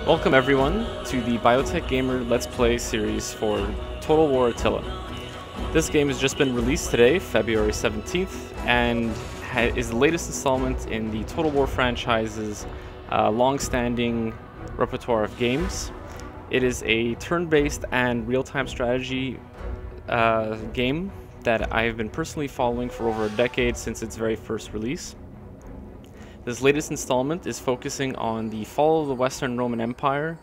Welcome everyone to the Biotech Gamer Let's Play series for Total War Attila. This game has just been released today, February 17th, and is the latest installment in the Total War franchise's long-standing repertoire of games. It is a turn-based and real-time strategy game that I've been personally following for over a decade since its very first release. This latest installment is focusing on the fall of the Western Roman Empire,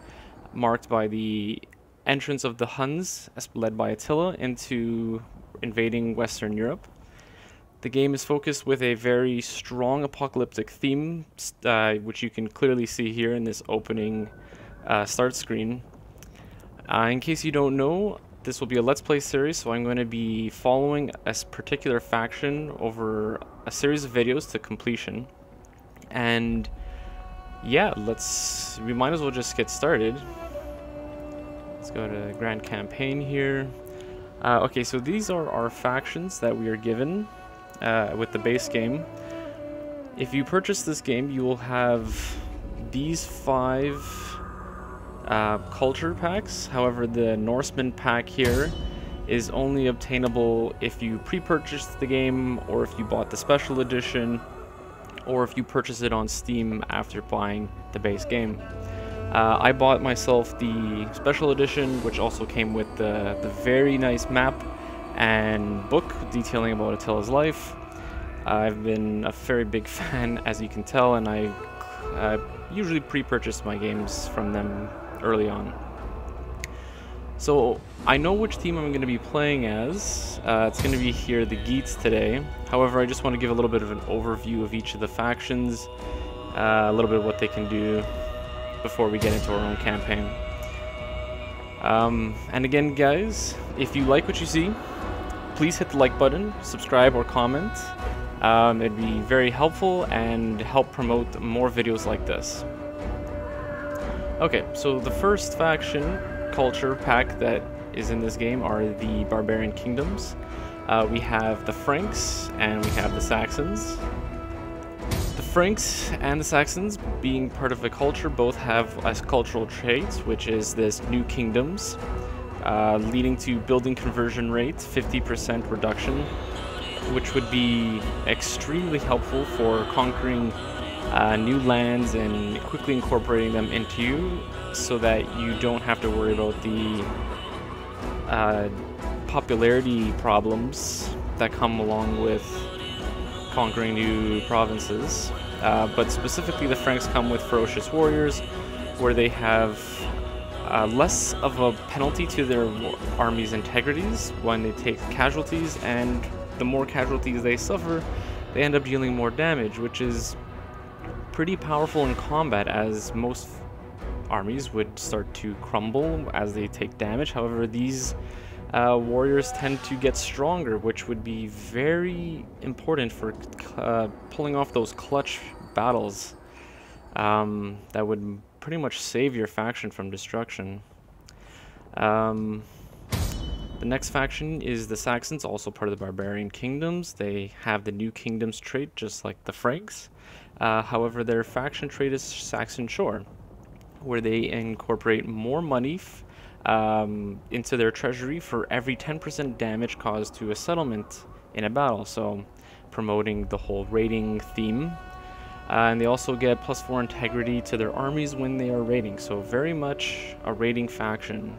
marked by the entrance of the Huns, led by Attila, into invading Western Europe. The game is focused with a very strong apocalyptic theme, which you can clearly see here in this opening start screen. In case you don't know, this will be a Let's Play series, so I'm going to be following a particular faction over a series of videos to completion. And yeah, we might as well just get started. Let's go to Grand Campaign here. Okay, so these are our factions that we are given with the base game. If you purchase this game, you will have these 5 culture packs. However, the Norseman pack here is only obtainable if you pre-purchase the game, or if you bought the special edition, or if you purchase it on Steam after buying the base game. I bought myself the special edition, which also came with the very nice map and book detailing about Attila's life. I've been a very big fan, as you can tell, and I usually pre-purchase my games from them early on. So I know which team I'm going to be playing as. It's going to be here, the Geats, today. However, I just want to give a little bit of an overview of each of the factions, a little bit of what they can do before we get into our own campaign. And again, guys, if you like what you see, please hit the like button, subscribe or comment. It'd be very helpful and help promote more videos like this. Okay, so the first faction culture pack that is in this game are the barbarian kingdoms. We have the Franks and we have the Saxons. The Franks and the Saxons, being part of the culture, both have as cultural traits, which is this new kingdoms, leading to building conversion rate 50% reduction, which would be extremely helpful for conquering new lands and quickly incorporating them into you, so that you don't have to worry about the popularity problems that come along with conquering new provinces. But specifically, the Franks come with ferocious warriors, where they have less of a penalty to their army's integrities when they take casualties, and the more casualties they suffer, they end up dealing more damage, which is pretty powerful in combat, as most armies would start to crumble as they take damage. However, these warriors tend to get stronger, which would be very important for pulling off those clutch battles that would pretty much save your faction from destruction. The next faction is the Saxons, also part of the barbarian kingdoms. They have the new kingdoms trait, just like the Franks. However, their faction trait is Saxon Shore, where they incorporate more money into their treasury for every 10% damage caused to a settlement in a battle, so promoting the whole raiding theme. And they also get +4 integrity to their armies when they are raiding, so very much a raiding faction.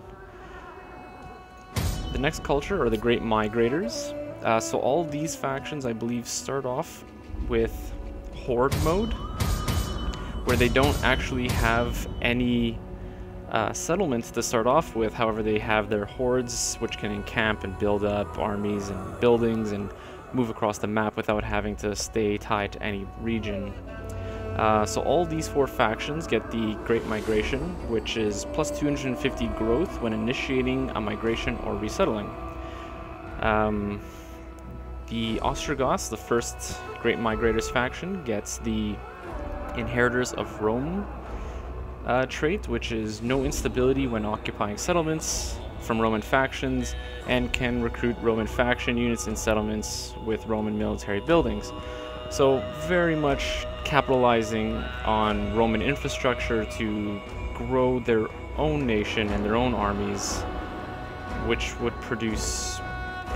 The next culture are the Great Migrators. So all these factions, I believe, start off with Horde mode, where they don't actually have any settlements to start off with. However, they have their hordes, which can encamp and build up armies and buildings and move across the map without having to stay tied to any region. So all these 4 factions get the Great Migration, which is +250 growth when initiating a migration or resettling. The Ostrogoths, the first Great Migrators faction, gets the Inheritors of Rome trait, which is no instability when occupying settlements from Roman factions, and can recruit Roman faction units in settlements with Roman military buildings. So very much capitalizing on Roman infrastructure to grow their own nation and their own armies, which would produce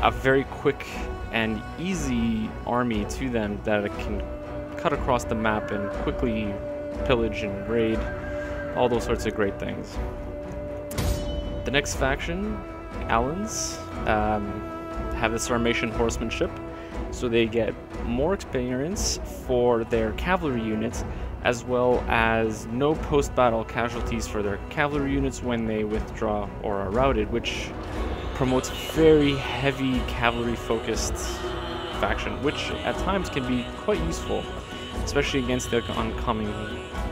a very quick and easy army to them that it can cut across the map and quickly pillage and raid, all those sorts of great things. The next faction, Alans, have the Sarmatian horsemanship, so they get more experience for their cavalry units, as well as no post-battle casualties for their cavalry units when they withdraw or are routed, which promotes very heavy cavalry-focused faction, which at times can be quite useful, especially against the oncoming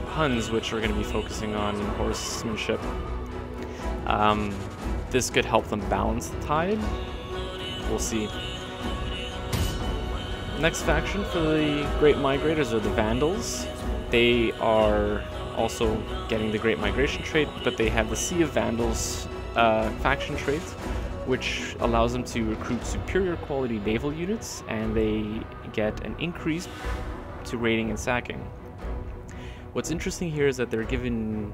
Huns, which are going to be focusing on horsemanship. This could help them balance the tide. We'll see. Next faction for the Great Migrators are the Vandals. They are also getting the Great Migration trait, but they have the Sea of Vandals faction trait, which allows them to recruit superior quality naval units, and they get an increase to raiding and sacking. What's interesting here is that they're given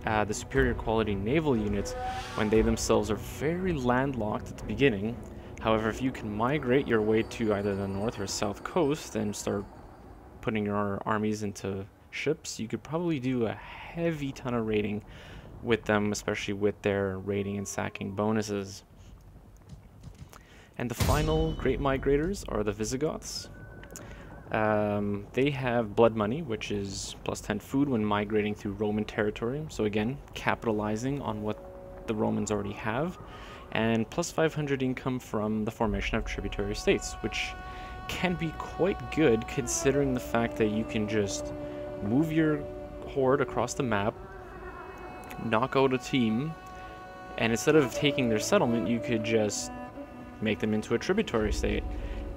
the superior quality naval units when they themselves are very landlocked at the beginning. However, if you can migrate your way to either the north or south coast and start putting your armies into ships, you could probably do a heavy ton of raiding with them, especially with their raiding and sacking bonuses. And the final Great Migrators are the Visigoths. They have blood money, which is plus 10 food when migrating through Roman territory. So again, capitalizing on what the Romans already have. And plus 500 income from the formation of tributary states, which can be quite good considering the fact that you can just move your horde across the map, knock out a team, and instead of taking their settlement, you could just make them into a tributary state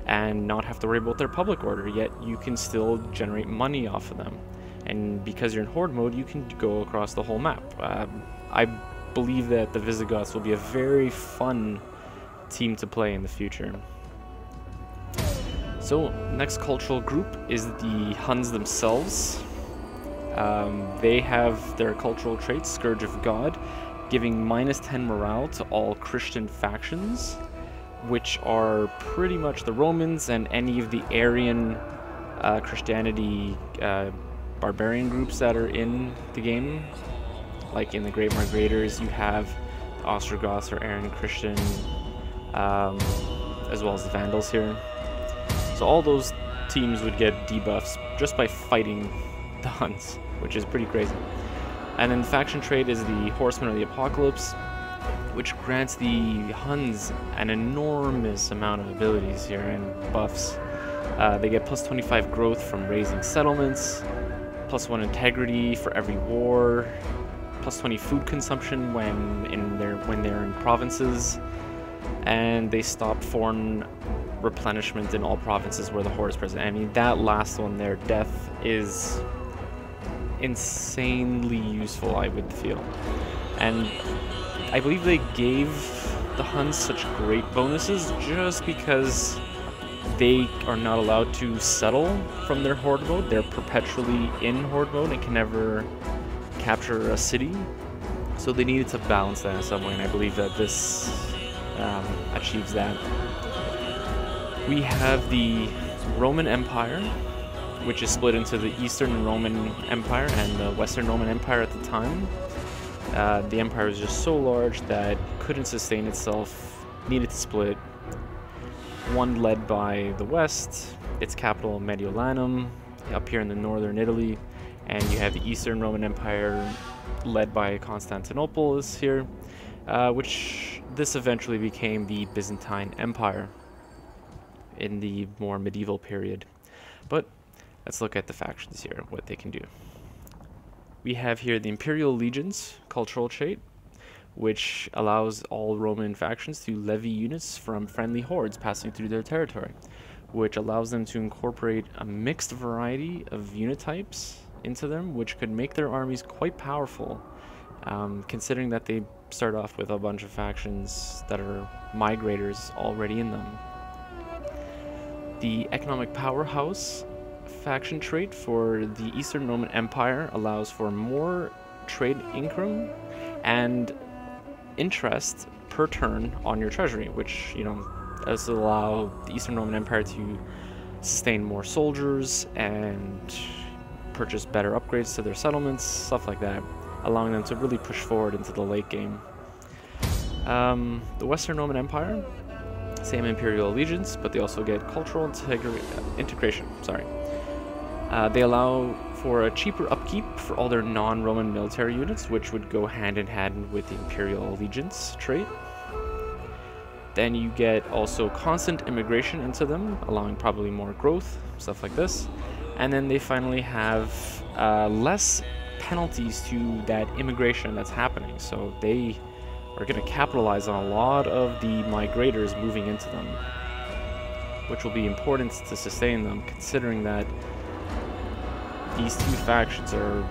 and not have to worry about their public order, yet you can still generate money off of them. And because you're in horde mode, you can go across the whole map. I believe that the Visigoths will be a very fun team to play in the future. So, next cultural group is the Huns themselves. They have their cultural traits, Scourge of God, giving minus 10 morale to all Christian factions, which are pretty much the Romans and any of the Aryan Christianity barbarian groups that are in the game. Like in the Great Migrators, you have the Ostrogoths or Aryan Christian, as well as the Vandals here. So all those teams would get debuffs just by fighting the Huns, which is pretty crazy. And then the faction trait is the Horsemen of the Apocalypse, which grants the Huns an enormous amount of abilities here and buffs. They get plus 25 growth from raising settlements, plus 1 integrity for every war, plus 20 food consumption when they're in provinces, and they stop foreign replenishment in all provinces where the horde is present. I mean, that last one there, death, is insanely useful, I would feel. And I believe they gave the Huns such great bonuses just because they are not allowed to settle from their horde mode. They're perpetually in horde mode and can never capture a city. So they needed to balance that in some way, and I believe that this achieves that. We have the Roman Empire, which is split into the Eastern Roman Empire and the Western Roman Empire at the time. The empire was just so large that couldn't sustain itself, needed to split. One led by the West, its capital Mediolanum, up here in the northern Italy, and you have the Eastern Roman Empire led by Constantinople is here, which this eventually became the Byzantine Empire in the more medieval period. But let's look at the factions here, what they can do. We have here the Imperial Legions cultural trait, which allows all Roman factions to levy units from friendly hordes passing through their territory, which allows them to incorporate a mixed variety of unit types into them, which could make their armies quite powerful, considering that they start off with a bunch of factions that are migrators already in them. The economic powerhouse faction trait for the Eastern Roman Empire allows for more trade income and interest per turn on your treasury, which, you know, does allow the Eastern Roman Empire to sustain more soldiers and purchase better upgrades to their settlements, stuff like that, allowing them to really push forward into the late game. The Western Roman Empire, same imperial allegiance, but they also get cultural integration. They allow for a cheaper upkeep for all their non-Roman military units, which would go hand in hand with the imperial allegiance trait. Then you get also constant immigration into them, allowing probably more growth, stuff like this. And then they finally have less penalties to that immigration that's happening. So they are going to capitalize on a lot of the migrators moving into them, which will be important to sustain them, considering that these two factions are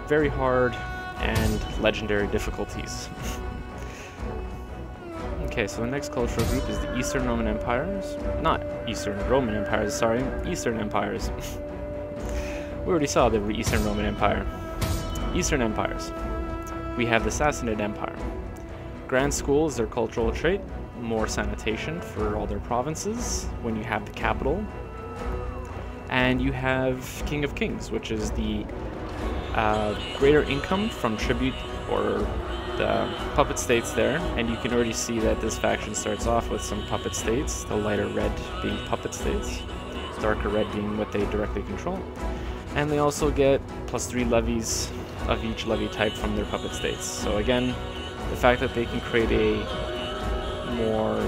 very hard and legendary difficulties. Okay, so the next cultural group is the Eastern Roman Empires. Not Eastern Roman Empires, sorry. Eastern Empires. We already saw the Eastern Roman Empire. Eastern Empires. We have the Sassanid Empire. Grand School is their cultural trait. More sanitation for all their provinces when you have the capital. And you have King of Kings, which is the greater income from tribute or the puppet states there. And you can already see that this faction starts off with some puppet states, the lighter red being puppet states, darker red being what they directly control. And they also get +3 levies of each levy type from their puppet states. So again, the fact that they can create a more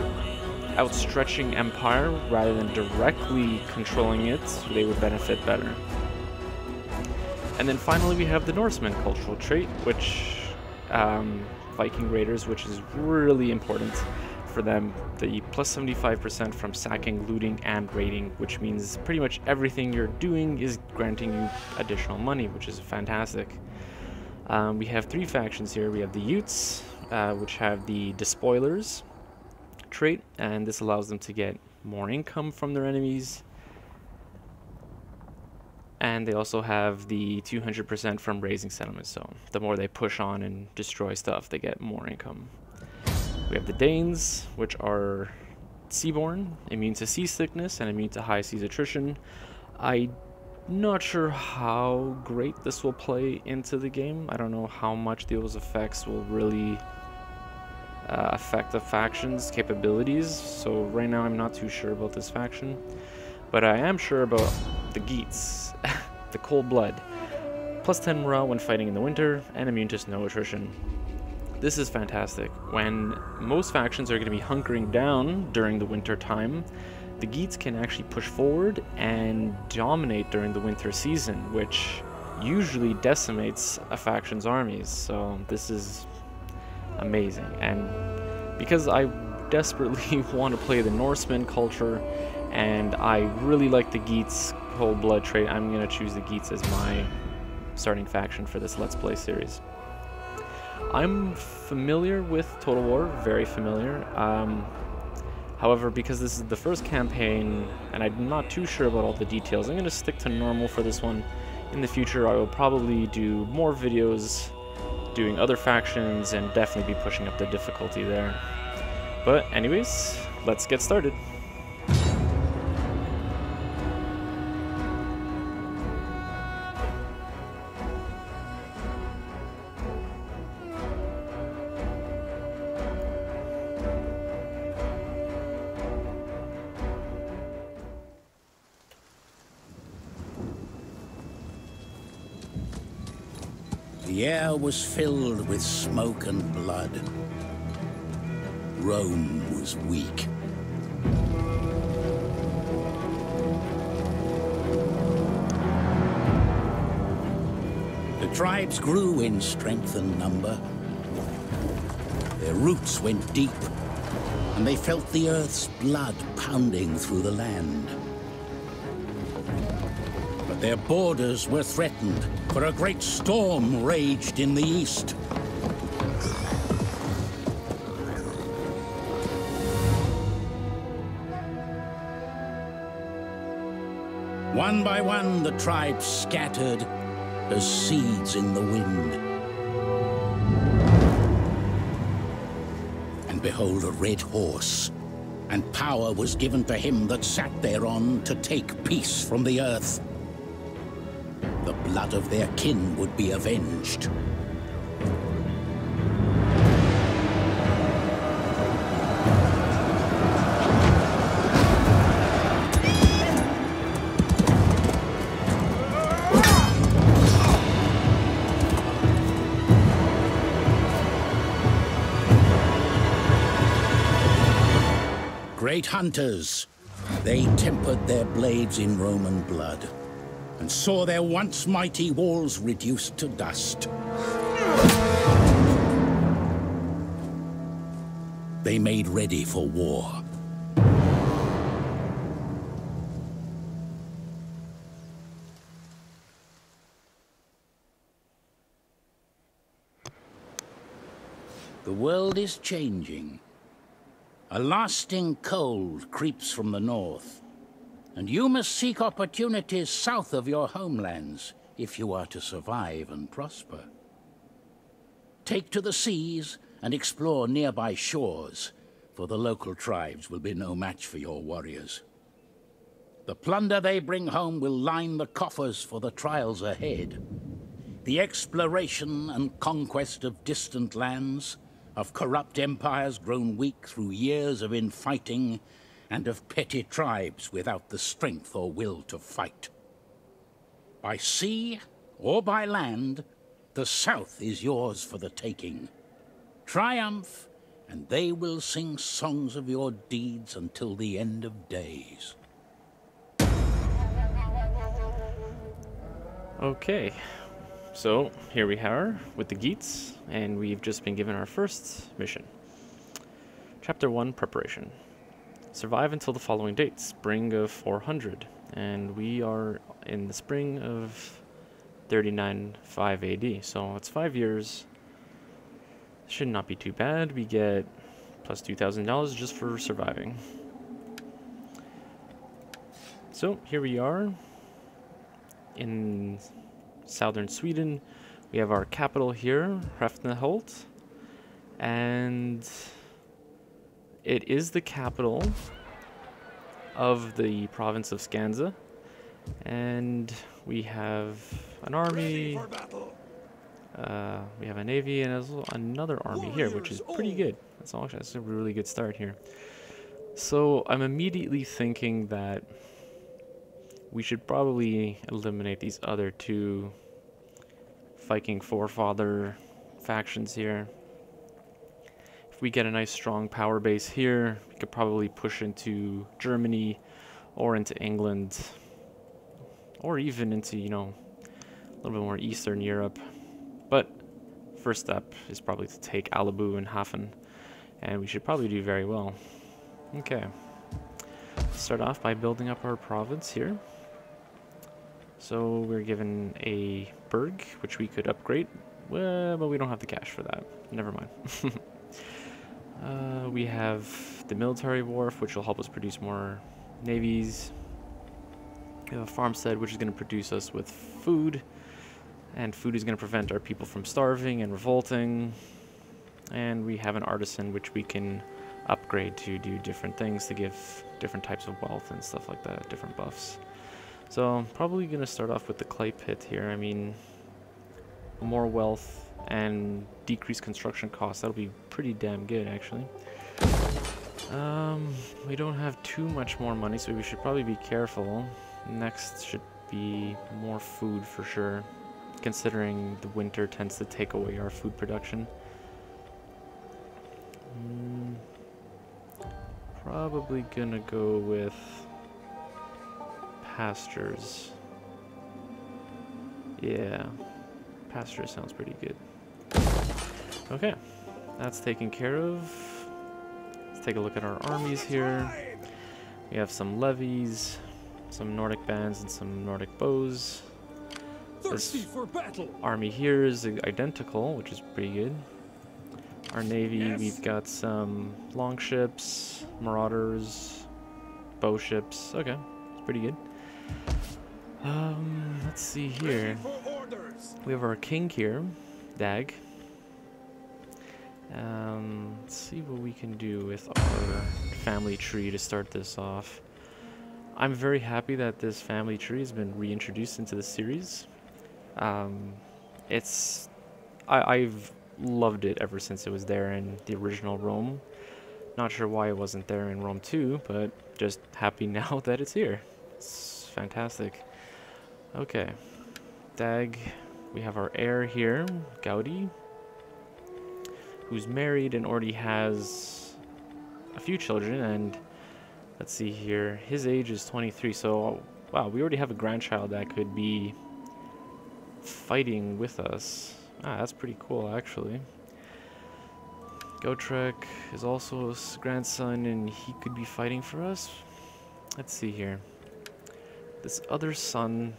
outstretching empire rather than directly controlling it, they would benefit better. And then finally we have the Norseman cultural trait, which Viking raiders, which is really important for them. The +75% from sacking, looting, and raiding, which means pretty much everything you're doing is granting you additional money, which is fantastic. We have 3 factions here. We have the Geats, which have the Despoilers trait, and this allows them to get more income from their enemies. And they also have the 200% from raising settlements, so the more they push on and destroy stuff, they get more income. We have the Danes, which are seaborne, immune to seasickness and immune to high seas attrition. I'm not sure how great this will play into the game. I don't know how much those effects will really affect the faction's capabilities, so right now I'm not too sure about this faction. But I am sure about the Geats, the cold blood. +10 morale when fighting in the winter, and immune to snow attrition. This is fantastic. When most factions are going to be hunkering down during the winter time, the Geats can actually push forward and dominate during the winter season, which usually decimates a faction's armies. So this is amazing. And because I desperately want to play the Norseman culture, and I really like the Geats cold blood trait, I'm going to choose the Geats as my starting faction for this Let's Play series. I'm familiar with Total War, very familiar. However, because this is the first campaign and I'm not too sure about all the details, I'm going to stick to normal for this one. In the future, I will probably do more videos doing other factions and definitely be pushing up the difficulty there. But anyways, let's get started. The air was filled with smoke and blood. Rome was weak. The tribes grew in strength and number. Their roots went deep, and they felt the earth's blood pounding through the land. But their borders were threatened, for a great storm raged in the east. One by one, the tribes scattered as seeds in the wind. And behold, a red horse, and power was given to him that sat thereon to take peace from the earth. The blood of their kin would be avenged. Great hunters, they tempered their blades in Roman blood, and saw their once mighty walls reduced to dust. They made ready for war. The world is changing. A lasting cold creeps from the north, and you must seek opportunities south of your homelands if you are to survive and prosper. Take to the seas and explore nearby shores, for the local tribes will be no match for your warriors. The plunder they bring home will line the coffers for the trials ahead. The exploration and conquest of distant lands, of corrupt empires grown weak through years of infighting, and of petty tribes without the strength or will to fight. By sea or by land, the South is yours for the taking. Triumph, and they will sing songs of your deeds until the end of days. Okay. So, here we are with the Geats, and we've just been given our first mission. Chapter 1, Preparation. Survive until the following date, spring of 400, and we are in the spring of 39.5 AD, so it's 5 years. Should not be too bad. We get plus $2,000 just for surviving. So, here we are in southern Sweden. We have our capital here, Hrefneholt, and it is the capital of the province of Skansa, and we have an army, we have a navy, and there's another army here, which is pretty good. That's a really good start here. So I'm immediately thinking that we should probably eliminate these other two Viking forefather factions here. If we get a nice strong power base here, we could probably push into Germany or into England, or even into, you know, a little bit more Eastern Europe. But first step is probably to take Alibu and Hafen, and we should probably do very well. Okay. Start off by building up our province here. So we're given a burg, which we could upgrade, well, but we don't have the cash for that. Never mind. We have the military wharf, which will help us produce more navies. We have a farmstead, which is going to produce us with food, and food is going to prevent our people from starving and revolting. And we have an artisan, which we can upgrade to do different things, to give different types of wealth and stuff like that, different buffs. So I'm probably going to start off with the clay pit here. I mean, more wealth and decreased construction costs. That'll be pretty damn good, actually. We don't have too much more money, so we should probably be careful. Next should be more food for sure, considering the winter tends to take away our food production. Probably gonna go with pastures. Yeah, pastures sounds pretty good. Okay, that's taken care of. Let's take a look at our armies here. We have some levies, some Nordic bands, and some Nordic bows. This army here is identical, which is pretty good. Our navy, we've got some longships, marauders, bow ships. Okay, it's pretty good. Let's see here. We have our king here, Dag. Let's see what we can do with our family tree to start this off. I'm very happy that this family tree has been reintroduced into the series. I've loved it ever since it was there in the original Rome. Not sure why it wasn't there in Rome 2, but just happy now that it's here. It's fantastic. Okay, Dag, we have our heir here, Gaudi, who's married and already has a few children, and let's see here, his age is 23, so wow, we already have a grandchild that could be fighting with us. That's pretty cool, actually. Gotrek is also his grandson, and he could be fighting for us. Let's see here. This other son,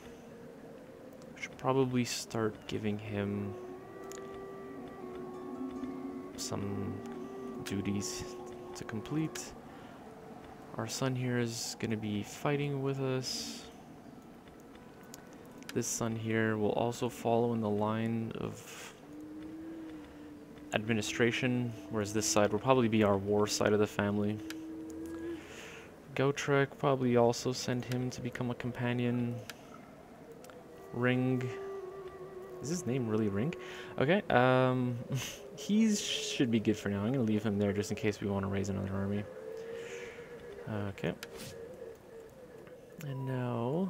should probably start giving him some duties to complete. Our son here is going to be fighting with us. This son here will also follow in the line of administration, whereas this side will probably be our war side of the family. Gotrek, probably also send him to become a companion. Ring. Is his name really Ring? Okay, he should be good for now. I'm going to leave him there just in case we want to raise another army. Okay. And now,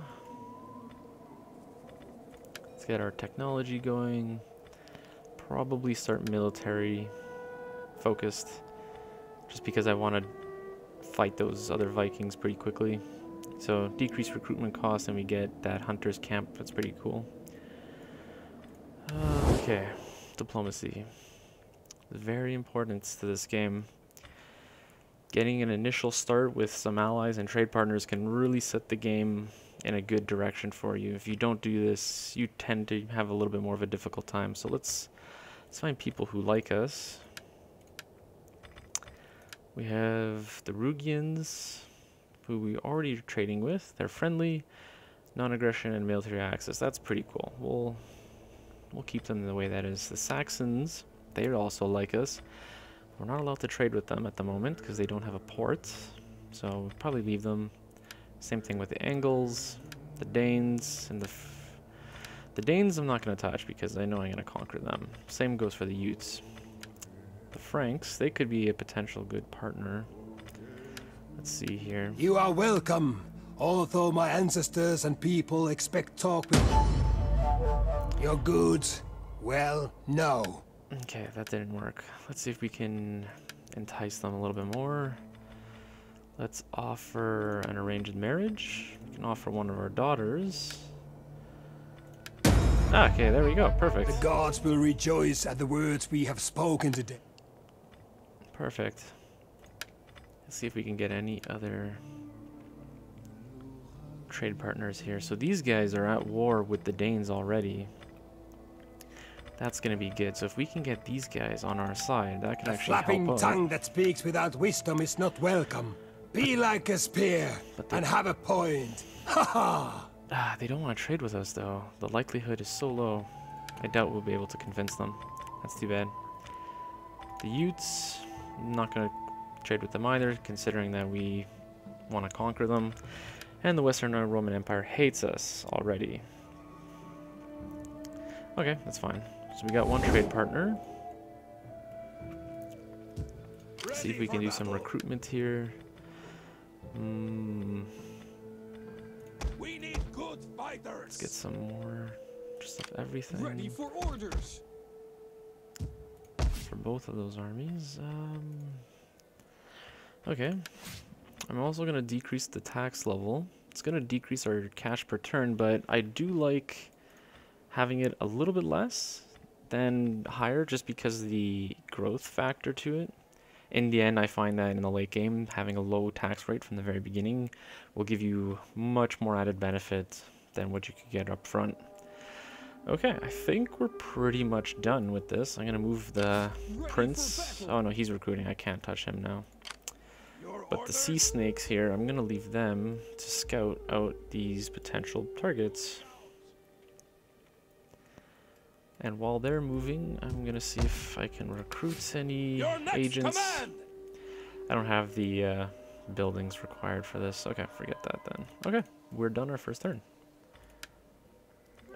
let's get our technology going. Probably start military focused, just because I want to fight those other Vikings pretty quickly. So decrease recruitment costs and we get that hunter's camp. That's pretty cool. Okay, diplomacy. Very important to this game. Getting an initial start with some allies and trade partners can really set the game in a good direction for you. If you don't do this, you tend to have a little bit more of a difficult time. So let's find people who like us. We have the Rugians, who we already are trading with. They're friendly, non-aggression, and military access. That's pretty cool. We'll keep them the way that is. The Saxons, they also like us. We're not allowed to trade with them at the moment because they don't have a port, so we'll probably leave them. Same thing with the Angles, the Danes, and the Danes I'm not going to touch because I know I'm going to conquer them. Same goes for the Utes. The Franks, they could be a potential good partner. Let's see here. You are welcome, although my ancestors and people expect talk with you. Your goods, well, no. Okay, that didn't work. Let's see if we can entice them a little bit more. Let's offer an arranged marriage. We can offer one of our daughters. Okay, there we go. Perfect. The gods will rejoice at the words we have spoken today. Perfect. Let's see if we can get any other trade partners here. So these guys are at war with the Danes already. That's going to be good. So if we can get these guys on our side, that can actually help out. A flapping tongue that speaks without wisdom is not welcome. Be like a spear and have a point. Ha ha! They don't want to trade with us though. The likelihood is so low. I doubt we'll be able to convince them. That's too bad. The Utes, I'm not going to trade with them either, considering that we want to conquer them. And the Western Roman Empire hates us already. Okay, that's fine. So we got one trade partner. Let's see if we can do some recruitment here. We need good fighters. Let's get some more just of everything. Ready for orders. For both of those armies. Okay. I'm also going to decrease the tax level. It's going to decrease our cash per turn, but I do like having it a little bit less than higher just because of the growth factor to it. In the end, I find that in the late game, having a low tax rate from the very beginning will give you much more added benefit than what you could get up front. Okay, I think we're pretty much done with this. I'm going to move the prince. Oh no, he's recruiting. I can't touch him now. Your But the sea snakes here, I'm gonna leave them to scout out these potential targets. And while they're moving, I'm gonna see if I can recruit any agents. I don't have the buildings required for this. Okay, forget that then. Okay, we're done our first turn.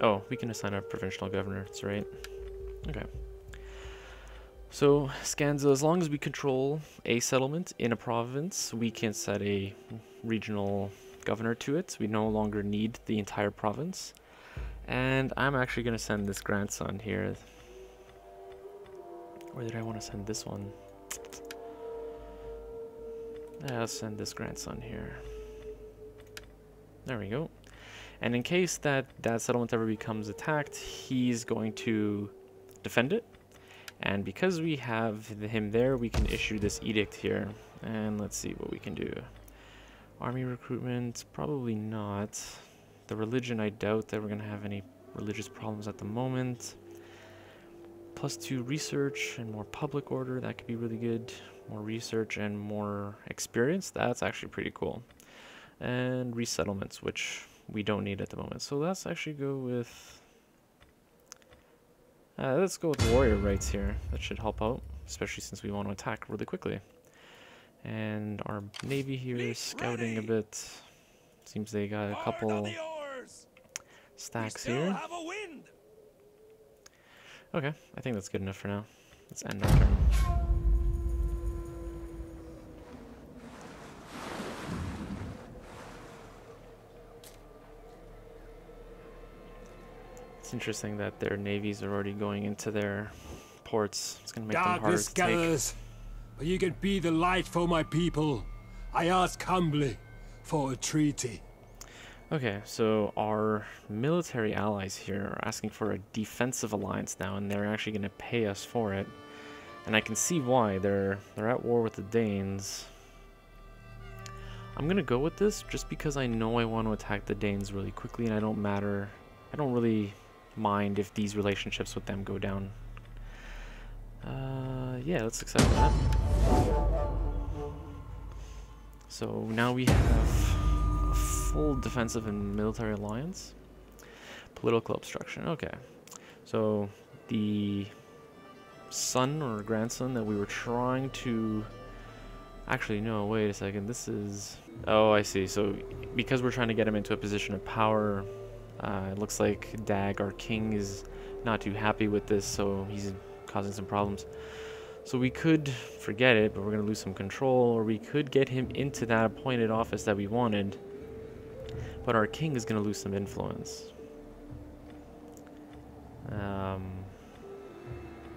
Oh, we can assign a provincial governor, that's right. Okay. So, Scanza, as long as we control a settlement in a province, we can set a regional governor to it. We no longer need the entire province. And I'm actually going to send this grandson here. Where did I want to send this one? Yeah, I'll send this grandson here. There we go. And in case that settlement ever becomes attacked, he's going to defend it. And because we have him there, we can issue this edict here. And let's see what we can do. Army recruitment, probably not. The religion, I doubt that we're going to have any religious problems at the moment. +2 research and more public order, that could be really good. More research and more experience, that's actually pretty cool. And resettlements, which we don't need at the moment. So let's actually go with... let's go with warrior rights here. That should help out, especially since we want to attack really quickly. And our navy here is scouting a bit. Seems they got a couple stacks here. Okay, I think that's good enough for now. Let's end our turn. It's interesting that their navies are already going into their ports. It's going to make them harder to take. But you can be the light for my people. I ask humbly for a treaty. Okay, so our military allies here are asking for a defensive alliance now, and they're actually going to pay us for it. And I can see why. They're at war with the Danes. I'm going to go with this just because I know I want to attack the Danes really quickly, and I don't really mind if these relationships with them go down. Yeah, let's accept that. So now we have a full defensive and military alliance. Political obstruction, okay. So the son or grandson that we were trying to... Actually, no, wait a second, this is... Oh, I see. So because we're trying to get him into a position of power, it looks like Dag, our king, is not too happy with this, so he's causing some problems. So we could forget it, but we're going to lose some control, or we could get him into that appointed office that we wanted, but our king is going to lose some influence.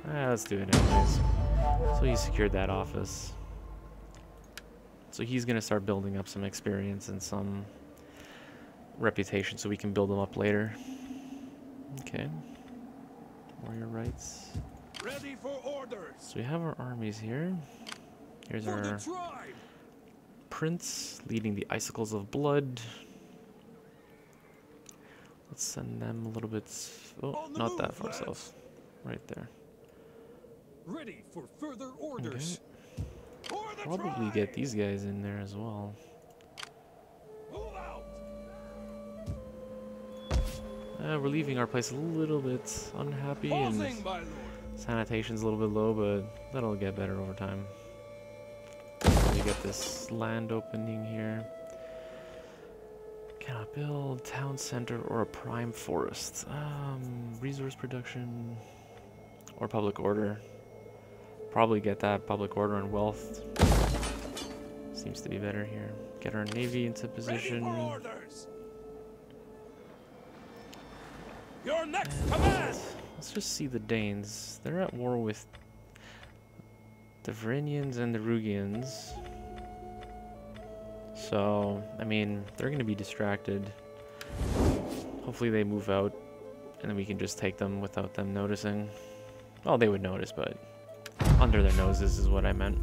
Let's do it anyways. So he secured that office. So he's going to start building up some experience and some reputation so we can build them up later. Okay. Warrior rights. Ready for orders. So we have our armies here. Here's our prince leading the Icicles of Blood. Let's send them a little bit... Oh, not that far south. Right there. Ready for further orders. Okay. Probably get these guys in there as well. We're leaving our place a little bit unhappy, and sanitation's a little bit low, but that'll get better over time. We get this land opening here. Cannot build town center or a prime forest. Resource production or public order. Probably get that public order and wealth. Seems to be better here. Get our navy into position. Your next command. Let's just see the Danes. They're at war with the Varangians and the Rugians. So, I mean, they're going to be distracted. Hopefully they move out, and then we can just take them without them noticing. Well, they would notice, but under their noses is what I meant.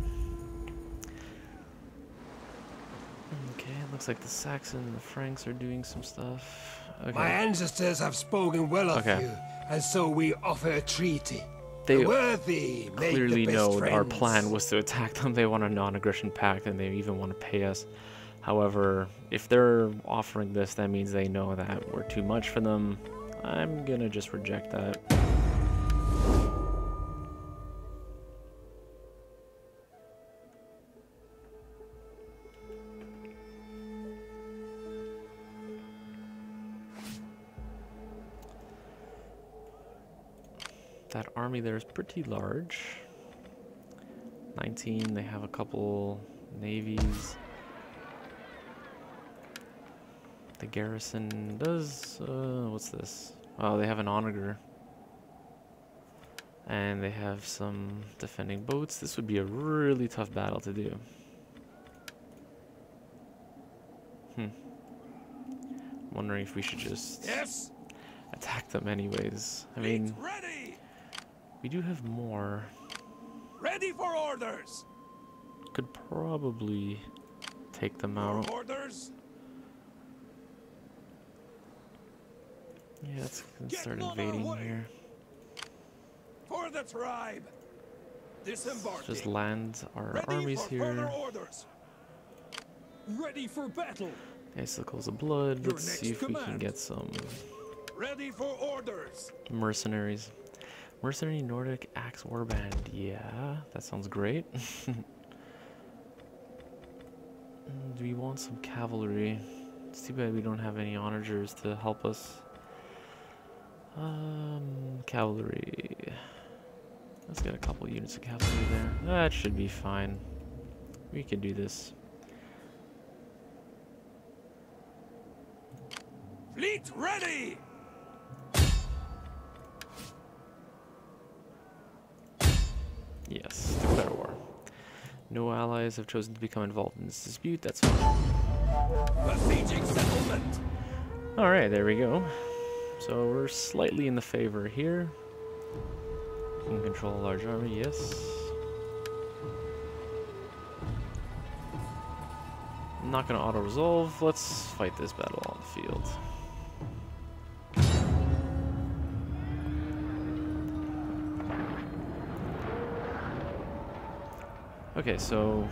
Okay, looks like the Saxon and the Franks are doing some stuff. Okay. My ancestors have spoken well of you, and so we offer a treaty. They The worthy make clearly the best know our friends. plan was to attack them. They want a non-aggression pact, and they even want to pay us. However, if they're offering this, that means they know that we're too much for them. I'm gonna just reject that. That army there is pretty large. 19, they have a couple navies. The garrison does, what's this? Oh, they have an onager. And they have some defending boats. This would be a really tough battle to do. I'm wondering if we should just attack them anyways. I mean, ready. we do have more. Ready for orders. Could probably take them out. Orders. Yeah, let's start invading here. For the tribe. Disembark. Just land our Ready armies for further here. orders. Ready for battle. Icicles of blood. Your Let's next see if we can command. get some Ready for orders. mercenaries. Mercenary Nordic Axe Warband. Yeah, that sounds great. Do we want some cavalry? It's too bad we don't have any onagers to help us. Cavalry. Let's get a couple units of cavalry there. That should be fine. We can do this. Fleet ready. Yes, declare war. No allies have chosen to become involved in this dispute. That's fine. Besieging settlement. Alright, there we go. So we're slightly in the favor here. We can control a large army, yes. I'm not going to auto-resolve. Let's fight this battle on the field. Okay, so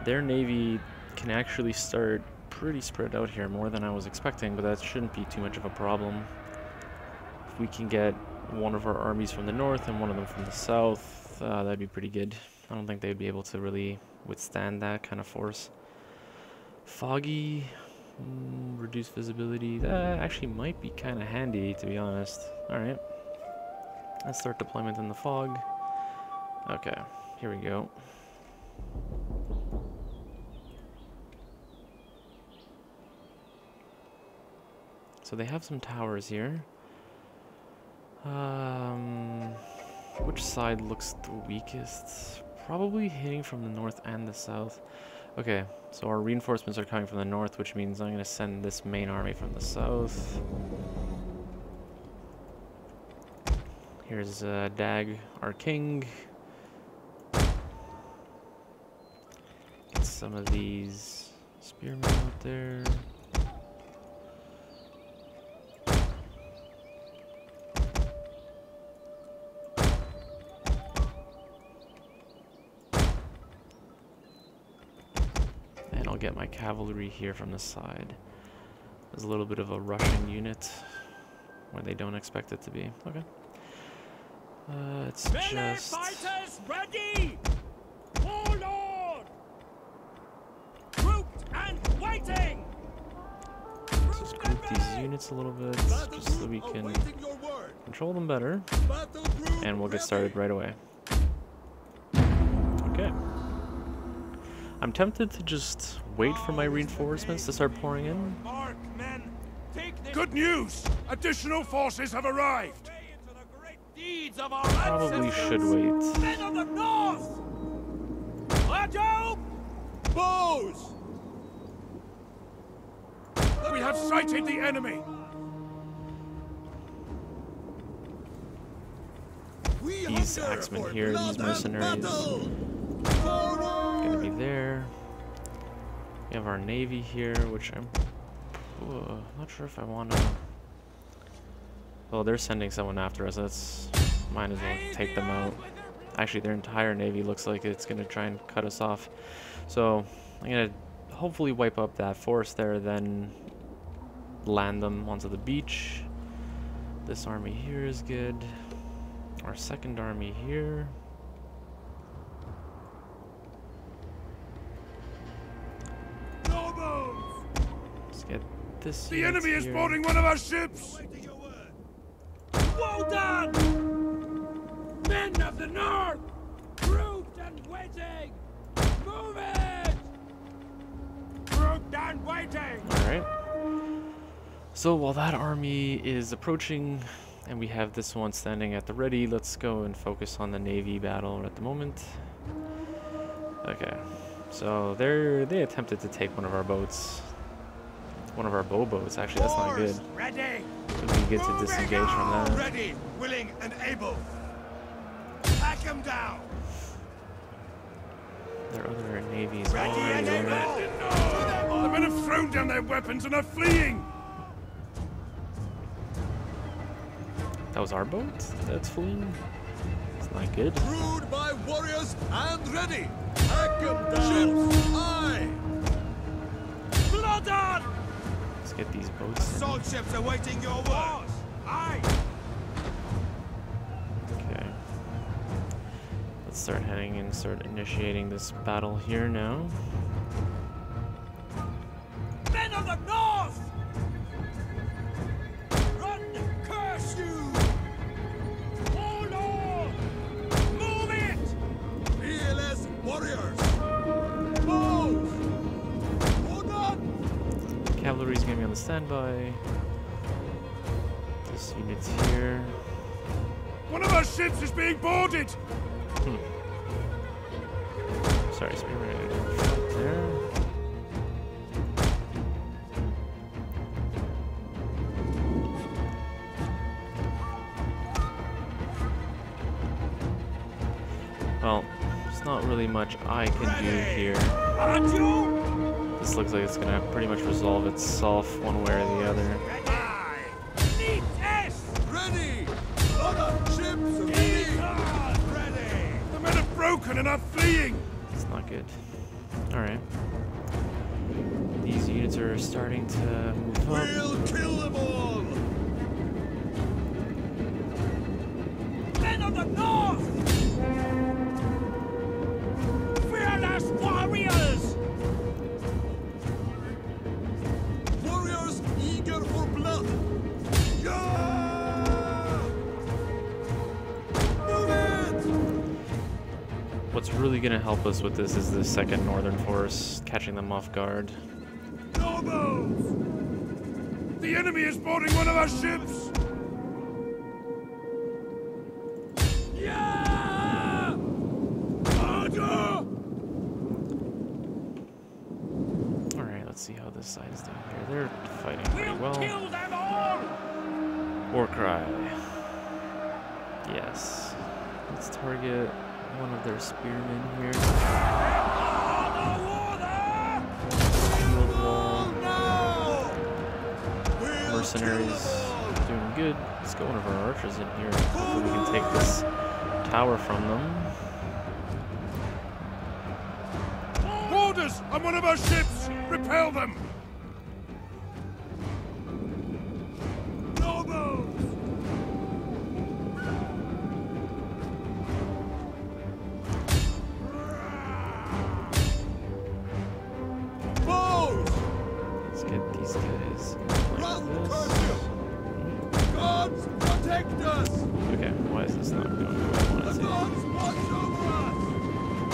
their navy can actually start pretty spread out here, more than I was expecting, but that shouldn't be too much of a problem. If we can get one of our armies from the north and one of them from the south, that'd be pretty good. I don't think they'd be able to really withstand that kind of force. Foggy, reduced visibility, that actually might be kind of handy, to be honest. Alright, let's start deployment in the fog. Okay, here we go. So they have some towers here. Which side looks the weakest? Probably hitting from the north and the south. Okay, so our reinforcements are coming from the north, which means I'm going to send this main army from the south. Here's Dag, our king. Get some of these spearmen out there. And I'll get my cavalry here from the side. There's a little bit of a rushing unit where they don't expect it to be. Okay. It's just... fighters ready. Hold on. Grouped and waiting. Let's just group these units a little bit, just so we can control them better. And we'll get started right away. Okay. I'm tempted to just wait for my reinforcements to start pouring in. Mark, men. Take this Good news! Additional forces have arrived! way into the great deeds of our Probably should wait. Men of the North! Arjo! Bows! We have sighted the enemy! These axemen here, these mercenaries, gonna be there. We have our navy here, which I'm not sure if I want to... Well, they're sending someone after us. That's Might as well take them out. Actually, their entire navy looks like it's going to try and cut us off. So I'm going to hopefully wipe up that forest there, then land them onto the beach. This army here is good. Our second army here. Let's get this. The enemy is boarding one of our ships! Well done! Men of the north! Grouped and waiting! Move it! Grouped and waiting! Alright. So while that army is approaching and we have this one standing at the ready, let's go and focus on the navy battle at the moment. Okay. So they attempted to take one of our boats. One of our bow boats, actually. That's not good. Ready! It would be good to disengage from that. Ready, willing, and able. Pack him down. Their other navy is Ready already and there. able. The men have thrown down their weapons and are fleeing! That was our boat that's fleeing? It's not good. Crewed by warriors and ready. Pack him down. Ships, aye. Blood on. Let's get these boats in. Assault ships awaiting your orders. Aye. Okay. Let's start heading and start initiating this battle here now. Men of the north. Run, curse you. Hold on. Move it. Fearless warriors. Move. Hold on. Cavalry's gonna be on the standby. This unit's here. One of our ships is being boarded! Sorry, spearmen are gonna go front there. Well, there's not really much I can do here. This looks like it's gonna pretty much resolve itself one way or the other. Need S. Ready. Other ships ready. Ready. The men are broken and are fleeing! It's not good. Alright. These units are starting to move up. We'll kill them all. Men of the north. Fearless warriors. Warriors eager for blood. Yeah! Move it! What's really going to help us with this is the second northern force, catching them off guard. No move! The enemy is boarding one of our ships! Yeah! Order! Alright, let's see how this side is doing here. They're fighting pretty We'll well. kill them all! War cry. Yes. Let's target one of their spearmen here. Shield wall. Mercenaries doing good. Let's get one of our archers in here. Hopefully we can take this tower from them. Boarders on one of our ships! Repel them! No moves! Bows! Let's get these guys like Run, this. curse you! Gods protect us! Okay, why is this not going the way I want The it to? gods watch over us!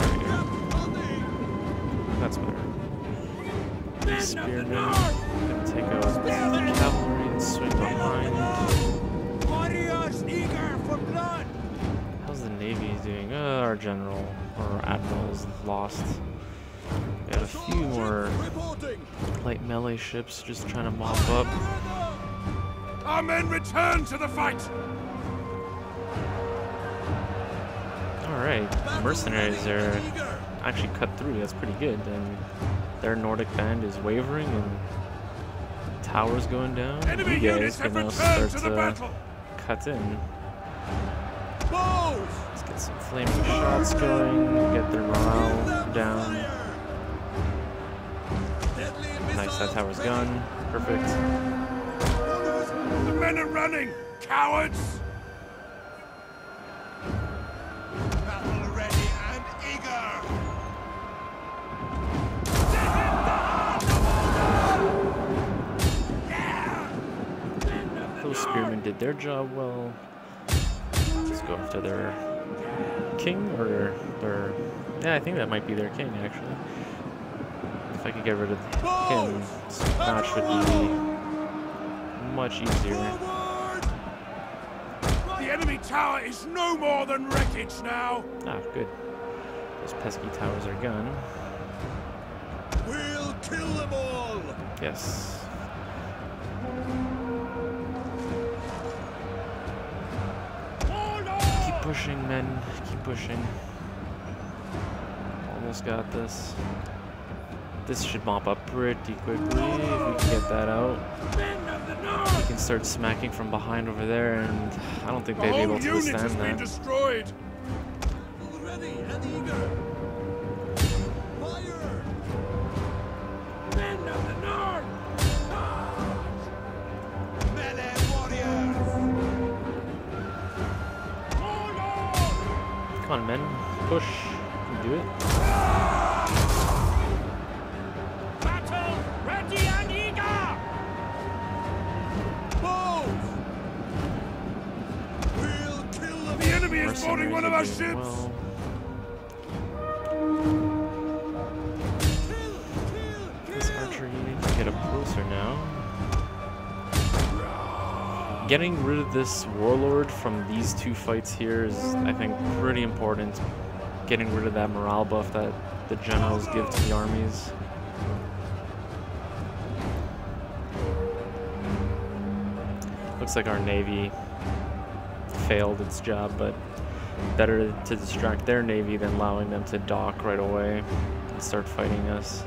There we go. Keep running! That's better. Men of the Spearmen. north! Gonna take out the cavalry and swing behind. Warriors eager for blood! How's the navy doing? Our general or admiral is lost. We have a few more Reporting! light melee ships just trying to mop up. Our men return to the fight! Alright, mercenaries are actually cut through. That's pretty good. And their Nordic band is wavering and towers going down. Enemy You guys units can have now returned start to the battle! cut in. Let's get some flaming shots going, get their morale down. Nice, that tower's gone. Perfect. The men are running! Cowards! Battle ready and eager! Those spearmen did their job well. Let's go after their king, or their... Yeah, I think that might be their king, actually. If I could get rid of him, that should be much easier. The enemy tower is no more than wreckage now! Ah, good. Those pesky towers are gone. We'll kill them all! Yes. Keep pushing, men. Keep pushing. Almost got this. This should mop up pretty quickly if we can get that out. We can start smacking from behind over there, and I don't think they'd be able to withstand that. Destroyed. Ready and eager. Fire! Men of the north! Melee warriors! Hold on! Come on, men. Push. You can do it. Battle ready and eager! Move! We'll kill them! The enemy is boarding one of our ships! Well. This archery can get up closer now. Getting rid of this warlord from these two fights here is, I think, pretty important. Getting rid of that morale buff that the generals give to the armies. Looks like our navy failed its job, but better to distract their navy than allowing them to dock right away and start fighting us.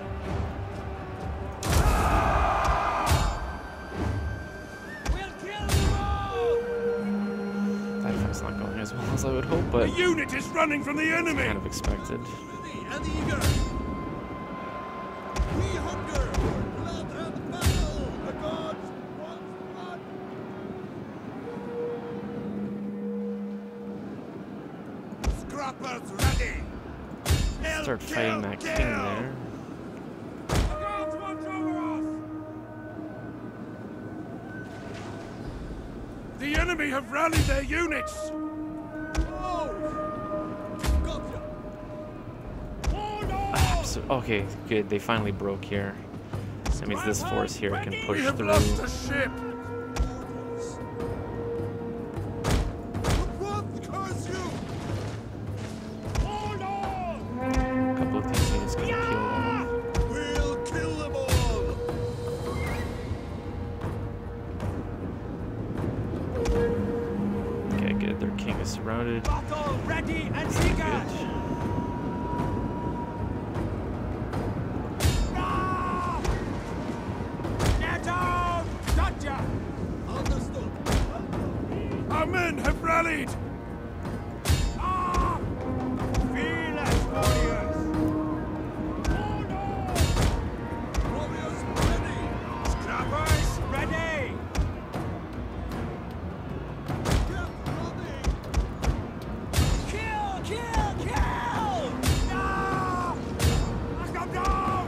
That fight's not going as well as I would hope, but the unit is running from the enemy. Kind of expected. And eager. We hunger for blood and battle. The gods want blood. Scrappers ready. Start fighting that king there. The gods watch over us. The enemy have rallied their units. Okay, good. They finally broke here. That means this force here can push through. Lost a ship. A couple of these units can peel off. We'll kill them all. Okay, good. Their king is surrounded. Battle ready and Good. eager. Our men have rallied! Ah! Fearless warriors! Hold on! Warriors ready! Scrappers ready! Get ready! Kill! Kill! Kill! No! Knock them down!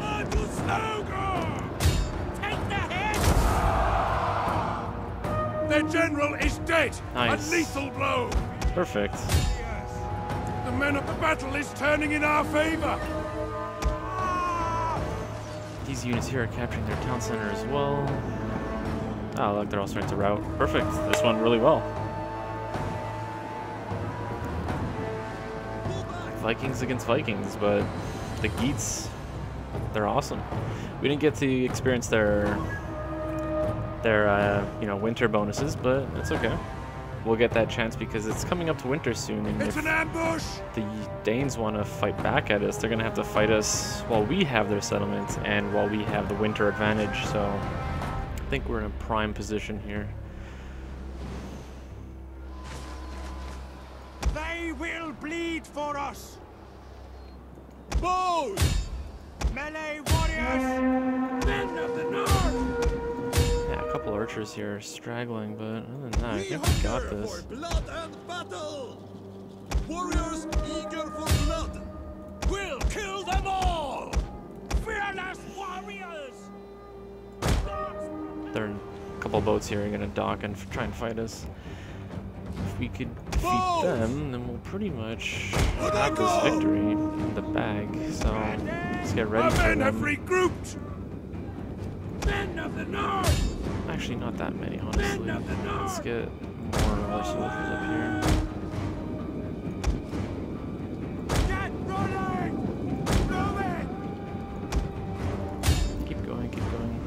Uncle Slogan! Take the head! Their general is dead! Nice. A lethal blow! Perfect. The men of the battle is turning in our favor! These units here are capturing their town center as well. Oh, look, they're all starting to rout. Perfect. This went really well. Vikings against Vikings, but the Geats, they're awesome. We didn't get to experience their winter bonuses, but it's okay. We'll get that chance because it's coming up to winter soon, and It's if an ambush! the Danes want to fight back at us, they're going to have to fight us while we have their settlement and while we have the winter advantage, so I think we're in a prime position here. They will bleed for us. Bows! Melee warriors! Men of the north! Yeah, a couple archers here straggling, but other than that, I think we got this. For blood and battle! Warriors eager for blood! We'll kill them all! Fearless warriors! There are a couple boats here gonna dock and try and fight us. If we could defeat them, then we'll pretty much have this victory in the bag. So let's get ready Our for men have them. regrouped! Men of the north! Actually, not that many, honestly. Let's get more of our soldiers up here. Get rolling! Rolling! Keep going, keep going.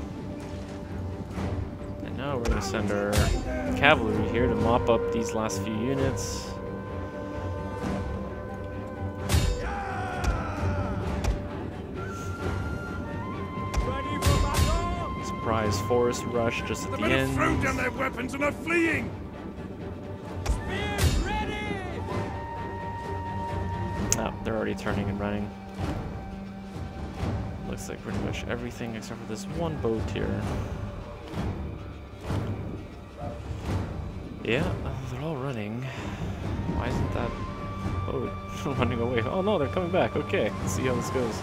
And now we're gonna send our cavalry here to mop up these last few units. Ready for battle! Surprise forest rush just at The the men have thrown end. down their weapons and are fleeing! Spears ready! Oh, they're already turning and running. Looks like pretty much everything except for this one boat here. Yeah, they're all running. Why isn't that boat running away? Oh no, they're coming back. Okay, let's see how this goes.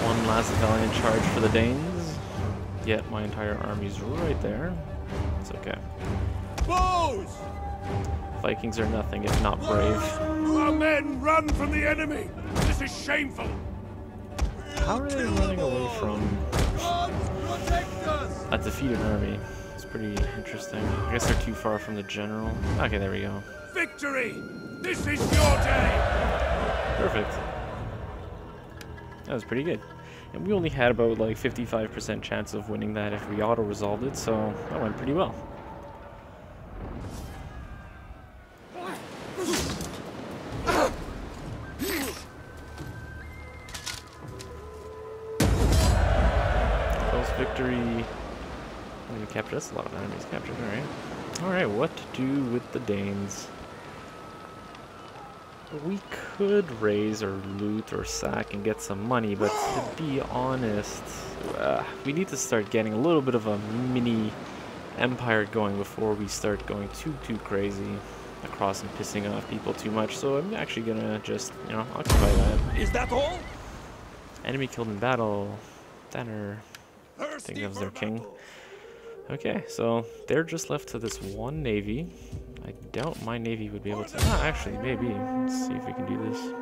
One last valiant charge for the Danes. Yet my entire army's right there. It's okay. Bows! Vikings are nothing if not brave. Our men run from the enemy! This is shameful! How are they running away from Gods protect us! a defeated army? It's pretty interesting. I guess they're too far from the general. Okay, there we go. Victory! This is your day! Perfect. That was pretty good. And we only had about like 55% chance of winning that if we auto-resolved it, so that went pretty well. Close victory. We captured. That's a lot of enemies captured. Alright, what to do with the Danes? We could raise or loot or sack and get some money, but to be honest, we need to start getting a little bit of a mini empire going before we start going too crazy across and pissing off people too much. So I'm actually gonna just, occupy that. Is that all? Enemy killed in battle. Tanner. I think Thirsty that was for their king. battle. Okay, so they're just left to this one navy. I doubt my navy would be able to... actually, maybe. Let's see if we can do this.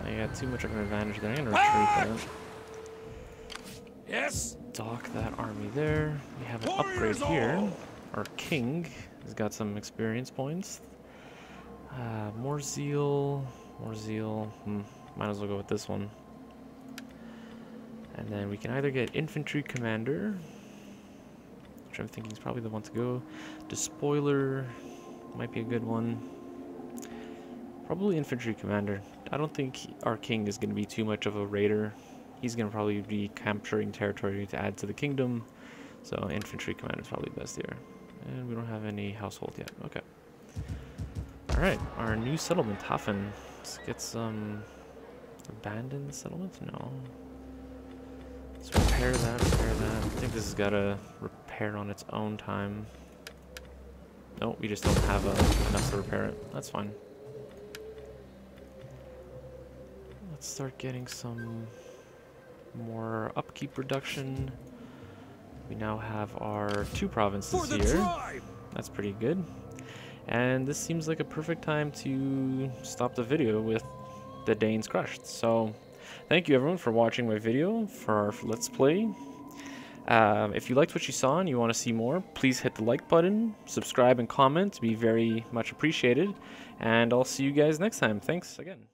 I got too much of an advantage there. I'm gonna retreat that. Yes? Dock that army there. We have an upgrade here. Our king has got some experience points. More zeal. More zeal. Might as well go with this one. And then we can either get infantry commander, which I'm thinking is probably the one to go. Despoiler might be a good one. Probably infantry commander. I don't think our king is going to be too much of a raider. He's going to probably be capturing territory to add to the kingdom. So infantry commander is probably best here. And we don't have any household yet. Okay. Alright, our new settlement, Hafen. Let's get some abandoned settlement? No. Let's repair that, repair that. I think this has got to repair on its own time. No, we just don't have enough to repair it. That's fine. Let's start getting some more upkeep reduction. We now have our 2 provinces here. That's pretty good. And this seems like a perfect time to stop the video with the Danes crushed. So thank you everyone for watching my video for our Let's Play. If you liked what you saw and you want to see more, please hit the like button, subscribe and comment to be very much appreciated. And I'll see you guys next time. Thanks again.